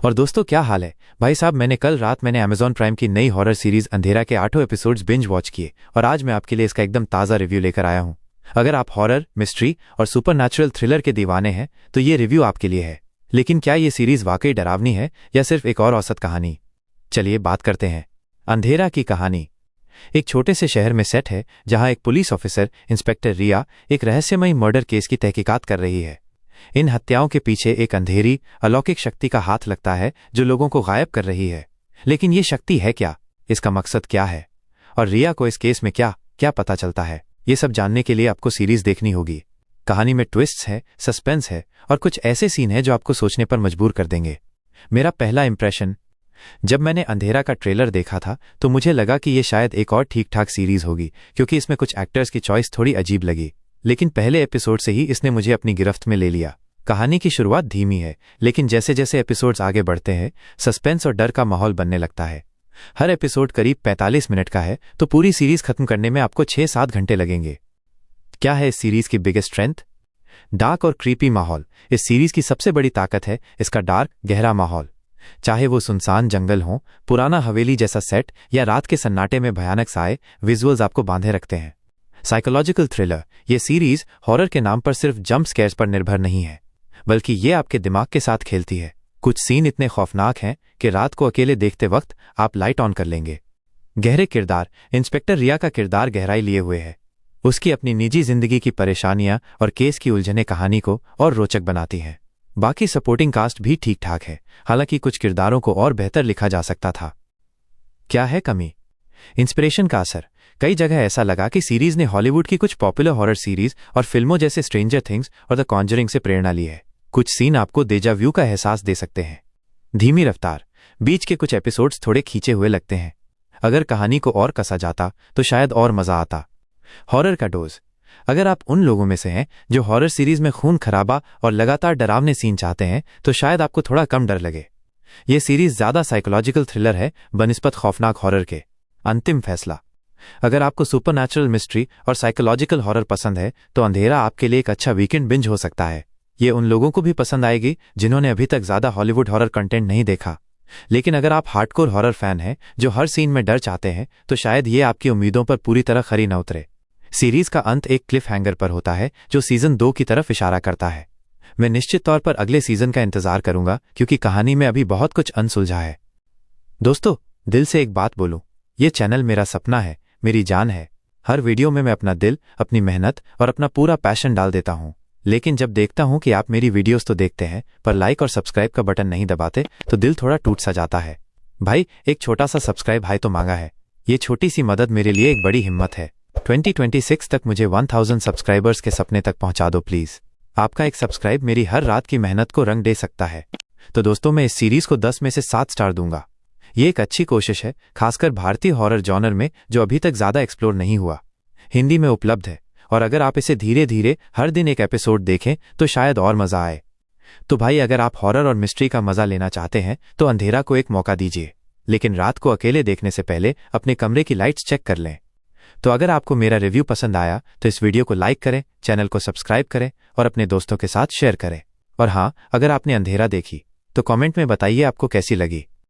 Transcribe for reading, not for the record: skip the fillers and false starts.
और दोस्तों क्या हाल है भाई साहब। कल रात मैंने Amazon प्राइम की नई हॉरर सीरीज अंधेरा के 8 एपिसोड्स बिंज वॉच किए और आज मैं आपके लिए इसका एकदम ताज़ा रिव्यू लेकर आया हूँ। अगर आप हॉरर, मिस्ट्री और सुपरनैचुरल थ्रिलर के दीवाने हैं तो ये रिव्यू आपके लिए है। लेकिन क्या ये सीरीज वाकई डरावनी है या सिर्फ एक और औसत कहानी? चलिए बात करते हैं। अंधेरा की कहानी एक छोटे से शहर में सेट है जहां एक पुलिस ऑफिसर इंस्पेक्टर रिया एक रहस्यमयी मर्डर केस की तहकीकात कर रही है। इन हत्याओं के पीछे एक अंधेरी अलौकिक शक्ति का हाथ लगता है जो लोगों को गायब कर रही है। लेकिन ये शक्ति है क्या, इसका मकसद क्या है और रिया को इस केस में क्या क्या पता चलता है, ये सब जानने के लिए आपको सीरीज देखनी होगी। कहानी में ट्विस्ट्स है, सस्पेंस है और कुछ ऐसे सीन है जो आपको सोचने पर मजबूर कर देंगे। मेरा पहला इंप्रेशन, जब मैंने अंधेरा का ट्रेलर देखा था तो मुझे लगा कि ये शायद एक और ठीक ठाक सीरीज होगी क्योंकि इसमें कुछ एक्टर्स की चॉइस थोड़ी अजीब लगी। लेकिन पहले एपिसोड से ही इसने मुझे अपनी गिरफ्त में ले लिया। कहानी की शुरुआत धीमी है लेकिन जैसे जैसे एपिसोड्स आगे बढ़ते हैं सस्पेंस और डर का माहौल बनने लगता है। हर एपिसोड करीब 45 मिनट का है तो पूरी सीरीज खत्म करने में आपको 6-7 घंटे लगेंगे। क्या है इस सीरीज की बिगेस्ट स्ट्रेंथ? डार्क और क्रीपी माहौल। इस सीरीज की सबसे बड़ी ताकत है इसका डार्क गहरा माहौल। चाहे वो सुनसान जंगल हो, पुराना हवेली जैसा सेट या रात के सन्नाटे में भयानक साए, विजुअल्स आपको बांधे रखते हैं। Psychological thriller. ये सीरीज हॉरर के नाम पर सिर्फ जंप स्केयर्स पर निर्भर नहीं है बल्कि ये आपके दिमाग के साथ खेलती है। कुछ सीन इतने खौफनाक हैं कि रात को अकेले देखते वक्त आप लाइट ऑन कर लेंगे। गहरे किरदार। इंस्पेक्टर रिया का किरदार गहराई लिए हुए है। उसकी अपनी निजी जिंदगी की परेशानियां और केस की उलझनें कहानी को और रोचक बनाती हैं। बाकी सपोर्टिंग कास्ट भी ठीक ठाक है, हालांकि कुछ किरदारों को और बेहतर लिखा जा सकता था। क्या है कमी? इंस्पिरेशन का असर। कई जगह ऐसा लगा कि सीरीज ने हॉलीवुड की कुछ पॉपुलर हॉरर सीरीज और फिल्मों जैसे स्ट्रेंजर थिंग्स और द कॉन्जरिंग से प्रेरणा ली है। कुछ सीन आपको डेजा व्यू का एहसास दे सकते हैं। धीमी रफ्तार। बीच के कुछ एपिसोड्स थोड़े खींचे हुए लगते हैं। अगर कहानी को और कसा जाता तो शायद और मजा आता। हॉरर का डोज। अगर आप उन लोगों में से हैं जो हॉरर सीरीज में खून खराबा और लगातार डरावने सीन चाहते हैं तो शायद आपको थोड़ा कम डर लगे। यह सीरीज ज्यादा साइकोलॉजिकल थ्रिलर है बनिस्बत खौफनाक हॉरर के। अंतिम फैसला। अगर आपको सुपरनैचुरल मिस्ट्री और साइकोलॉजिकल हॉरर पसंद है तो अंधेरा आपके लिए एक अच्छा वीकेंड बिंज हो सकता है। ये उन लोगों को भी पसंद आएगी जिन्होंने अभी तक ज्यादा हॉलीवुड हॉरर कंटेंट नहीं देखा। लेकिन अगर आप हार्डकोर हॉरर फैन हैं जो हर सीन में डर चाहते हैं तो शायद ये आपकी उम्मीदों पर पूरी तरह खरी न उतरे। सीरीज का अंत एक क्लिफ हैंगर पर होता है जो सीजन 2 की तरफ इशारा करता है। मैं निश्चित तौर पर अगले सीजन का इंतजार करूंगा क्योंकि कहानी में अभी बहुत कुछ अनसुलझा है। दोस्तों, दिल से एक बात बोलूं, ये चैनल मेरा सपना है, मेरी जान है। हर वीडियो में मैं अपना दिल, अपनी मेहनत और अपना पूरा पैशन डाल देता हूं। लेकिन जब देखता हूं कि आप मेरी वीडियोस तो देखते हैं पर लाइक और सब्सक्राइब का बटन नहीं दबाते तो दिल थोड़ा टूट सा जाता है। भाई, एक छोटा सा सब्सक्राइब हाई तो मांगा है। ये छोटी सी मदद मेरे लिए एक बड़ी हिम्मत है। 2026 तक मुझे 1000 सब्सक्राइबर्स के सपने तक पहुंचा दो प्लीज। आपका एक सब्सक्राइब मेरी हर रात की मेहनत को रंग दे सकता है। तो दोस्तों, मैं इस सीरीज को 10 में से 7 स्टार दूंगा। ये एक अच्छी कोशिश है, खासकर भारतीय हॉरर जॉनर में जो अभी तक ज्यादा एक्सप्लोर नहीं हुआ। हिंदी में उपलब्ध है और अगर आप इसे धीरे धीरे हर दिन एक एपिसोड देखें तो शायद और मजा आए। तो भाई, अगर आप हॉरर और मिस्ट्री का मजा लेना चाहते हैं तो अंधेरा को एक मौका दीजिए। लेकिन रात को अकेले देखने से पहले अपने कमरे की लाइट्स चेक कर लें। तो अगर आपको मेरा रिव्यू पसंद आया तो इस वीडियो को लाइक करें, चैनल को सब्सक्राइब करें और अपने दोस्तों के साथ शेयर करें। और हाँ, अगर आपने अंधेरा देखी तो कमेंट में बताइए आपको कैसी लगी।